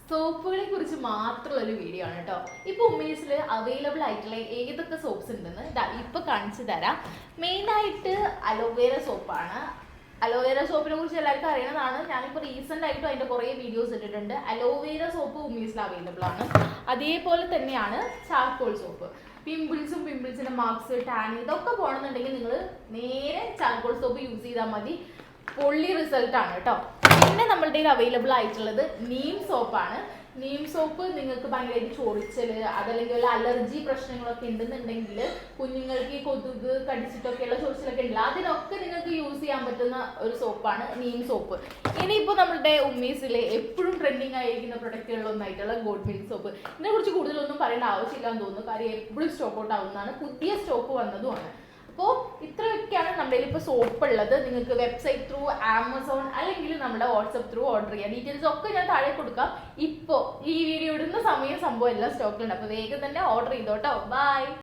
സോപ്പുകളെ കുറിച്ച് മാത്രമുള്ള ഒരു വീഡിയോ ആണ് കേട്ടോ. ഇപ്പൊ ഉമ്മീസിൽ അവൈലബിൾ ആയിട്ടുള്ള ഏതൊക്കെ സോപ്സ് ഉണ്ടെന്ന് ഇപ്പൊ കാണിച്ചു തരാം. മെയിനായിട്ട് അലോവേര സോപ്പാണ്. അലോവേര സോപ്പിനെ കുറിച്ച് എല്ലാവർക്കും അറിയണതാണ്. ഞാനിപ്പോൾ റീസെന്റ് ആയിട്ടും അതിന്റെ കുറേ വീഡിയോസ് ഇട്ടിട്ടുണ്ട്. അലോവേര സോപ്പ് ഉമ്മീസിൽ അവൈലബിൾ ആണ്. അതേപോലെ തന്നെയാണ് ചാർക്കോൾ സോപ്പ്. പിമ്പിൾസിന്റെ മാർക്സ്, ടാൻ ഇതൊക്കെ പോകണമെന്നുണ്ടെങ്കിൽ നിങ്ങൾ നേരെ ചാർക്കോൾ സോപ്പ് യൂസ് ചെയ്താൽ മതി. പൊള്ളി റിസൾട്ട് ആണ് കേട്ടോ. പിന്നെ നമ്മളുടെ അവൈലബിൾ ആയിട്ടുള്ളത് നീം സോപ്പാണ്. നീം സോപ്പ് നിങ്ങൾക്ക് ഭയങ്കരമായിട്ട് ചൊറിച്ചല് അതല്ലെങ്കിൽ വല്ല അലർജി പ്രശ്നങ്ങളൊക്കെ ഉണ്ടെന്നുണ്ടെങ്കിൽ, കുഞ്ഞുങ്ങൾക്ക് ഈ കൊതുക് കടിച്ചിട്ടൊക്കെയുള്ള ചൊറിച്ചിലൊക്കെ ഉണ്ടല്ലോ, അതിനൊക്കെ നിങ്ങൾക്ക് യൂസ് ചെയ്യാൻ പറ്റുന്ന ഒരു സോപ്പാണ് നീം സോപ്പ്. ഇനിയിപ്പോൾ നമ്മളുടെ ഉമ്മീസിലെ എപ്പോഴും ട്രെൻഡിങ് ആയിരിക്കുന്ന പ്രൊഡക്റ്റുകളിലൊന്നായിട്ടുള്ള ഗോഡ് മിൽക്ക് സോപ്പ്. ഇതിനെക്കുറിച്ച് കൂടുതലൊന്നും പറയേണ്ട ആവശ്യമില്ലാന്ന് തോന്നുന്നു. കാര്യം എപ്പോഴും സ്റ്റോക്ക് ഔട്ട് ആവുന്നതാണ്. പുതിയ സ്റ്റോക്ക് വന്നതുമാണ്. അപ്പോൾ ഇത്രയൊക്കെയാണ് നമ്മുടെ ഇപ്പോൾ സോപ്പ് ഉള്ളത്. നിങ്ങൾക്ക് വെബ്സൈറ്റ് ത്രൂ, ആമസോൺ അല്ലെങ്കിൽ നമ്മുടെ വാട്സപ്പ് ത്രൂ ഓർഡർ ചെയ്യാം. ഡീറ്റെയിൽസ് ഒക്കെ ഞാൻ താഴെ കൊടുക്കാം. ഇപ്പോൾ ഈ വീഡിയോ ഇടുന്ന സമയം സംഭവം എല്ലാം സ്റ്റോക്കിലുണ്ട്. അപ്പോൾ വേഗം തന്നെ ഓർഡർ ചെയ്തോട്ടോ. ബൈ.